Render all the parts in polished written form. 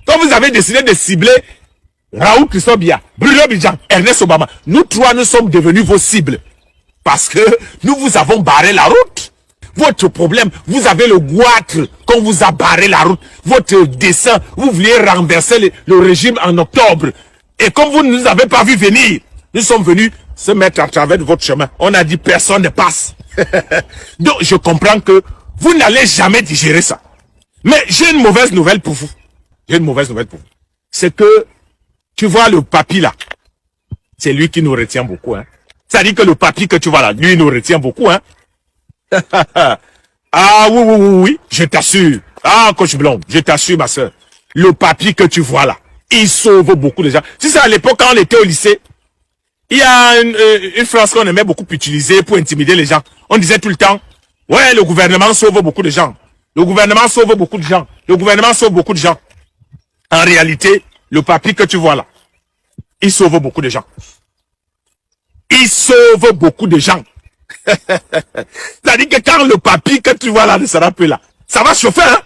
Quand vous avez décidé de cibler Raoul Christophe Biya, Bruno Abidjan, Ernest Obama, nous trois, nous sommes devenus vos cibles. Parce que nous vous avons barré la route. Votre problème, vous avez le goitre qu'on vous a barré la route. Votre dessein, vous vouliez renverser le régime en octobre. Et comme vous ne nous avez pas vu venir, nous sommes venus se mettre à travers votre chemin. On a dit personne ne passe. Donc je comprends que vous n'allez jamais digérer ça. Mais j'ai une mauvaise nouvelle pour vous. J'ai une mauvaise nouvelle pour vous. C'est que, tu vois le papy là, c'est lui qui nous retient beaucoup. Hein. C'est-à-dire que le papy que tu vois là, lui il nous retient beaucoup. Hein. Ah oui, je t'assure. Ah, coach Blond, je t'assure ma soeur. Le papy que tu vois là, il sauve beaucoup de gens. Si c'est à l'époque quand on était au lycée, il y a une phrase qu'on aimait beaucoup utiliser pour intimider les gens. On disait tout le temps, ouais, le gouvernement sauve beaucoup de gens. Le gouvernement sauve beaucoup de gens. Le gouvernement sauve beaucoup de gens. En réalité, le papy que tu vois là, il sauve beaucoup de gens. Il sauve beaucoup de gens. C'est-à-dire que quand le papy que tu vois là ne sera plus là, ça va chauffer, hein?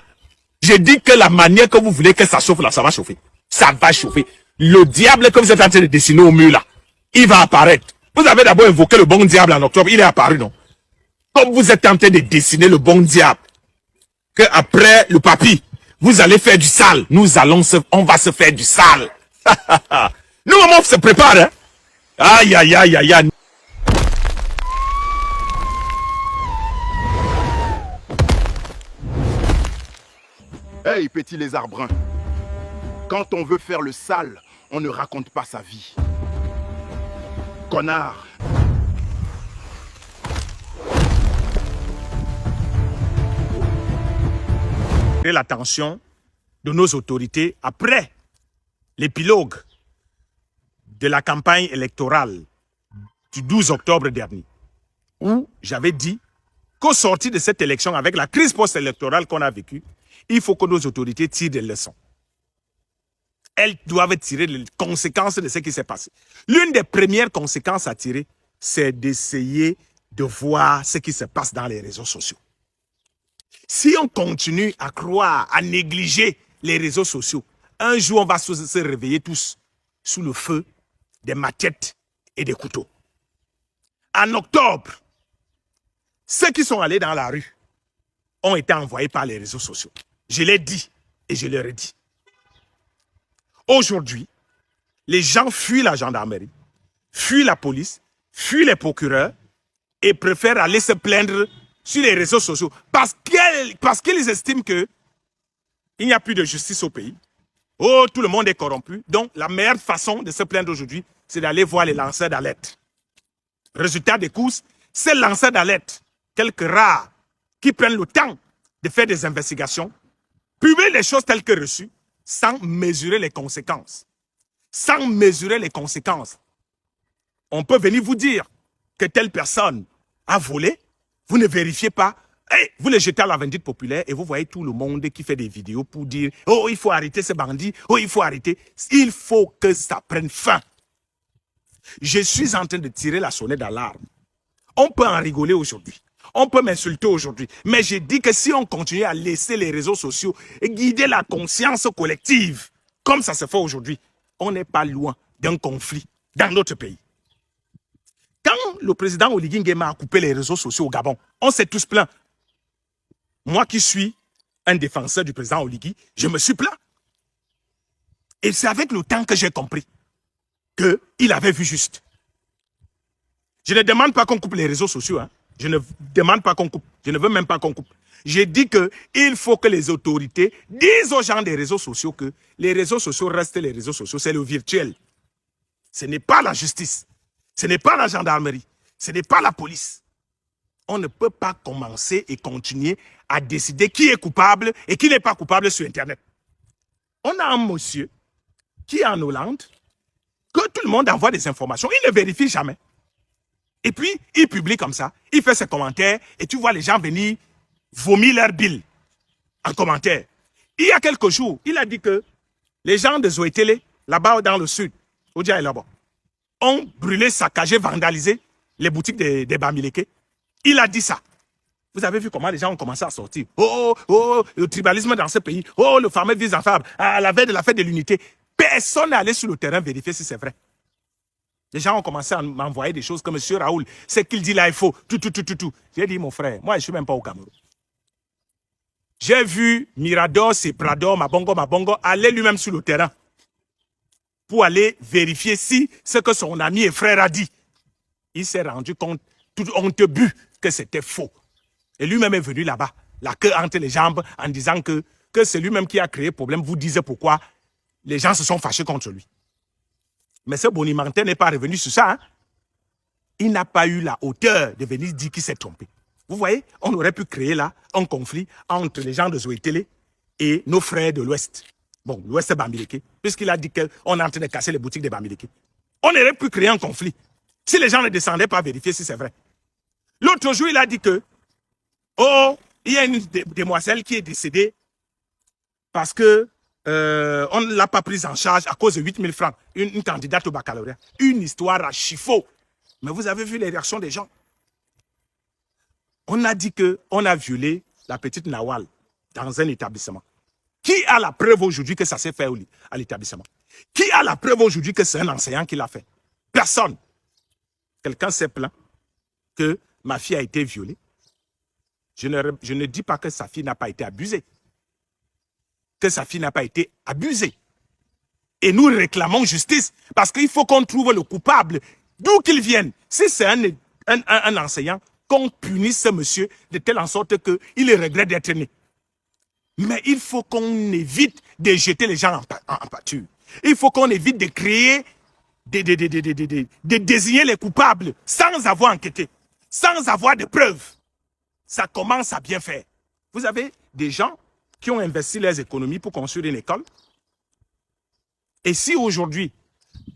J'ai dit que la manière que vous voulez que ça chauffe là, ça va chauffer. Ça va chauffer. Le diable que vous êtes en train de dessiner au mur là, il va apparaître. Vous avez d'abord invoqué le bon diable en octobre, il est apparu, non? Comme vous êtes en train de dessiner le bon diable, que après le papy, vous allez faire du sale. On va se faire du sale. Nous, on se prépare, hein? Aïe, aïe, aïe, aïe, aïe. Hey, petit lézard brun. Quand on veut faire le sale, on ne raconte pas sa vie. Connard. L'attention de nos autorités après l'épilogue de la campagne électorale du 12 octobre dernier, où j'avais dit qu'au sortir de cette élection, avec la crise post-électorale qu'on a vécue, il faut que nos autorités tirent des leçons. Elles doivent tirer les conséquences de ce qui s'est passé. L'une des premières conséquences à tirer, c'est d'essayer de voir ce qui se passe dans les réseaux sociaux. Si on continue à croire, à négliger les réseaux sociaux, un jour on va se réveiller tous sous le feu des machettes et des couteaux. En octobre, ceux qui sont allés dans la rue ont été envoyés par les réseaux sociaux. Je l'ai dit et je le redis. Aujourd'hui, les gens fuient la gendarmerie, fuient la police, fuient les procureurs et préfèrent aller se plaindre sur les réseaux sociaux parce qu'ils estiment qu'il n'y a plus de justice au pays. Oh, tout le monde est corrompu. Donc, la meilleure façon de se plaindre aujourd'hui, c'est d'aller voir les lanceurs d'alerte. Résultat des courses, ces lanceurs d'alerte, quelques rares, qui prennent le temps de faire des investigations, publient les choses telles que reçues, sans mesurer les conséquences. Sans mesurer les conséquences. On peut venir vous dire que telle personne a volé, vous ne vérifiez pas, hey, vous les jetez à la vindicte populaire et vous voyez tout le monde qui fait des vidéos pour dire « Oh, il faut arrêter ces bandits, oh, il faut arrêter. » Il faut que ça prenne fin. Je suis en train de tirer la sonnette d'alarme. On peut en rigoler aujourd'hui. On peut m'insulter aujourd'hui. Mais j'ai dit que si on continue à laisser les réseaux sociaux guider la conscience collective, comme ça se fait aujourd'hui, on n'est pas loin d'un conflit dans notre pays. Quand le président Oligui Nguema a coupé les réseaux sociaux au Gabon, on s'est tous plaints. Moi qui suis un défenseur du président Oligui, je me suis plaint. Et c'est avec le temps que j'ai compris qu'il avait vu juste. Je ne demande pas qu'on coupe les réseaux sociaux. Hein. Je ne demande pas qu'on coupe. Je ne veux même pas qu'on coupe. J'ai dit qu'il faut que les autorités disent aux gens des réseaux sociaux que les réseaux sociaux restent les réseaux sociaux. C'est le virtuel. Ce n'est pas la justice. Ce n'est pas la gendarmerie. Ce n'est pas la police. On ne peut pas commencer et continuer à décider qui est coupable et qui n'est pas coupable sur Internet. On a un monsieur qui est en Hollande, que tout le monde envoie des informations. Il ne vérifie jamais. Et puis, il publie comme ça. Il fait ses commentaires et tu vois les gens venir vomir leur bile en commentaire. Il y a quelques jours, il a dit que les gens de Zoé Télé, là-bas dans le sud, au Dja et là-bas, ont brûlé, saccagé, vandalisé les boutiques des Bamileke. Il a dit ça. Vous avez vu comment les gens ont commencé à sortir. Oh, oh, le tribalisme dans ce pays. Oh, le fameux vise en fable. À la veille de la fête de l'unité. Personne n'est allé sur le terrain vérifier si c'est vrai. Les gens ont commencé à m'envoyer des choses comme M. Raoul. Ce qu'il dit là, il faut. Tout. J'ai dit, mon frère, moi, je ne suis même pas au Cameroun. J'ai vu Mirador, Prado, Mabongo aller lui-même sur le terrain pour aller vérifier si ce que son ami et frère a dit. Il s'est rendu compte, tout honte bu, que c'était faux. Et lui-même est venu là-bas, la queue entre les jambes, en disant que c'est lui-même qui a créé le problème. Vous disiez pourquoi les gens se sont fâchés contre lui. Mais ce Bonimartin n'est pas revenu sur ça. Hein? Il n'a pas eu la hauteur de venir dire qu'il s'est trompé. Vous voyez, on aurait pu créer là un conflit entre les gens de Zoétélé et nos frères de l'Ouest. Bon, l'Ouest Bamileke, puisqu'il a dit qu'on est en train de casser les boutiques de Bamileke. On aurait pu créer un conflit si les gens ne descendaient pas vérifier si c'est vrai. L'autre jour, il a dit que il y a une demoiselle qui est décédée parce que on ne l'a pas prise en charge à cause de 8 000 francs, une candidate au baccalauréat. Une histoire à chiffon. Mais vous avez vu les réactions des gens. On a dit qu'on a violé la petite Nawal dans un établissement. Qui a la preuve aujourd'hui que ça s'est fait à l'établissement? Qui a la preuve aujourd'hui que c'est un enseignant qui l'a fait? Personne. Quelqu'un s'est plaint que ma fille a été violée. Je ne dis pas que sa fille n'a pas été abusée. Que sa fille n'a pas été abusée. Et nous réclamons justice parce qu'il faut qu'on trouve le coupable, d'où qu'il vienne. Si c'est un enseignant, qu'on punisse ce monsieur de telle en sorte qu'il regrette d'être né. Mais il faut qu'on évite de jeter les gens en pâture. Il faut qu'on évite de créer, de désigner les coupables sans avoir enquêté, sans avoir de preuves. Ça commence à bien faire. Vous avez des gens qui ont investi leurs économies pour construire une école. Et si aujourd'hui,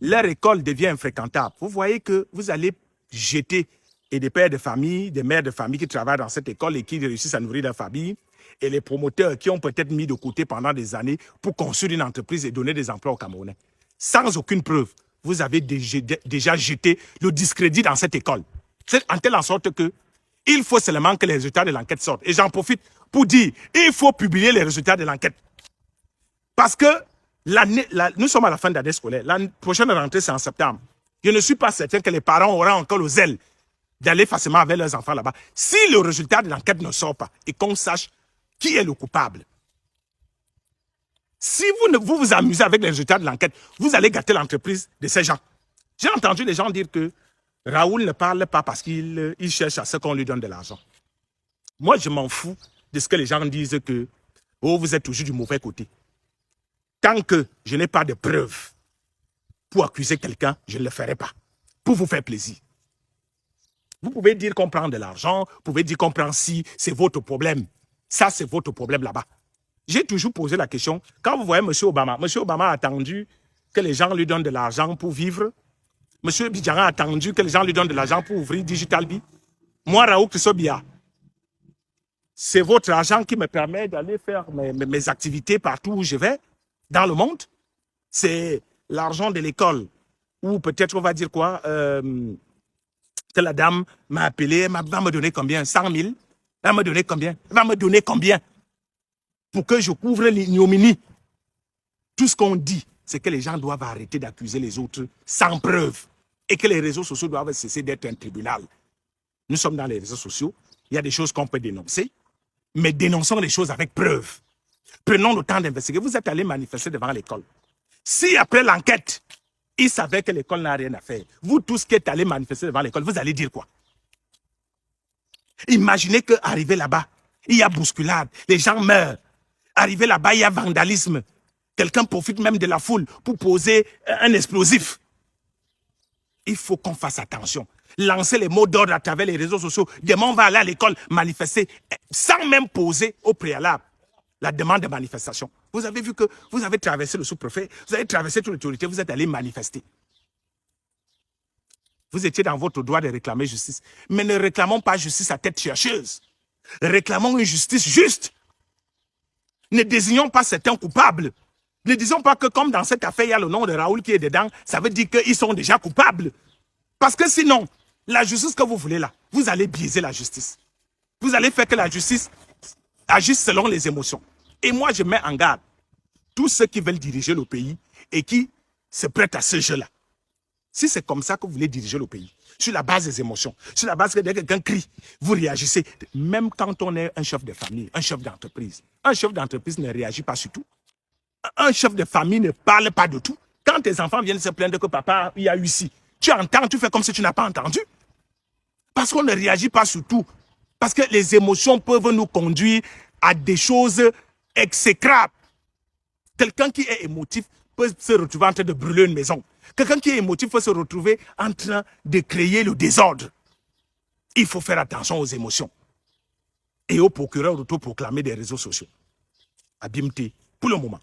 leur école devient infréquentable, vous voyez que vous allez jeter et des pères de famille, des mères de famille qui travaillent dans cette école et qui réussissent à nourrir leur famille, et les promoteurs qui ont peut-être mis de côté pendant des années pour construire une entreprise et donner des emplois aux Camerounais. Sans aucune preuve, vous avez déjà jeté le discrédit dans cette école. C'est en telle sorte que il faut seulement que les résultats de l'enquête sortent. Et j'en profite pour dire, il faut publier les résultats de l'enquête. Parce que nous sommes à la fin de l'année scolaire. La prochaine rentrée, c'est en septembre. Je ne suis pas certain que les parents auront encore le zèle d'aller facilement avec leurs enfants là-bas. Si le résultat de l'enquête ne sort pas et qu'on sache qui est le coupable, si vous vous amusez avec les résultats de l'enquête, vous allez gâter l'entreprise de ces gens. J'ai entendu les gens dire que Raoul ne parle pas parce qu'il cherche à ce qu'on lui donne de l'argent. Moi, je m'en fous de ce que les gens disent que vous êtes toujours du mauvais côté. Tant que je n'ai pas de preuves pour accuser quelqu'un, je ne le ferai pas. Pour vous faire plaisir. Vous pouvez dire qu'on prend de l'argent, vous pouvez dire qu'on prend si, c'est votre problème. Ça, c'est votre problème là-bas. J'ai toujours posé la question, quand vous voyez M. Obama a attendu que les gens lui donnent de l'argent pour vivre. M. Bidjara a attendu que les gens lui donnent de l'argent pour ouvrir Digital Bee. Moi, Raoul Chrisobia, c'est votre argent qui me permet d'aller faire mes activités partout où je vais, dans le monde. C'est l'argent de l'école. Ou peut-être, on va dire quoi, que la dame m'a appelé, elle va me donner combien? 100 000? Elle va me donner combien? Elle va me donner combien? Pour que je couvre l'ignominie. Tout ce qu'on dit, c'est que les gens doivent arrêter d'accuser les autres sans preuve. Et que les réseaux sociaux doivent cesser d'être un tribunal. Nous sommes dans les réseaux sociaux. Il y a des choses qu'on peut dénoncer. Mais dénonçons les choses avec preuve. Prenons le temps d'investiguer. Vous êtes allé manifester devant l'école. Si après l'enquête, ils savaient que l'école n'a rien à faire, vous tous qui êtes allés manifester devant l'école, vous allez dire quoi? Imaginez qu'arrivé là-bas, il y a bousculade, les gens meurent. Arrivé là-bas, il y a vandalisme. Quelqu'un profite même de la foule pour poser un explosif. Il faut qu'on fasse attention. Lancer les mots d'ordre à travers les réseaux sociaux. Demain, on va aller à l'école manifester sans même poser au préalable la demande de manifestation. Vous avez vu que vous avez traversé le sous-préfet, vous avez traversé toute l'autorité, vous êtes allé manifester. Vous étiez dans votre droit de réclamer justice. Mais ne réclamons pas justice à tête chercheuse. Réclamons une justice juste. Ne désignons pas certains coupables. Ne disons pas que comme dans cette affaire, il y a le nom de Raoul qui est dedans, ça veut dire qu'ils sont déjà coupables. Parce que sinon, la justice que vous voulez là, vous allez biaiser la justice. Vous allez faire que la justice agisse selon les émotions. Et moi, je mets en garde tous ceux qui veulent diriger le pays et qui se prêtent à ce jeu-là. Si c'est comme ça que vous voulez diriger le pays, sur la base des émotions, sur la base que dès que quelqu'un crie, vous réagissez. Même quand on est un chef de famille, un chef d'entreprise ne réagit pas sur tout. Un chef de famille ne parle pas de tout. Quand tes enfants viennent se plaindre que papa, il y a eu ci, tu entends, tu fais comme si tu n'as pas entendu. Parce qu'on ne réagit pas sur tout. Parce que les émotions peuvent nous conduire à des choses exécrables. Quelqu'un qui est émotif peut se retrouver en train de brûler une maison. Quelqu'un qui est émotif peut se retrouver en train de créer le désordre. Il faut faire attention aux émotions. Et aux procureurs autoproclamés des réseaux sociaux. Abimté, pour le moment.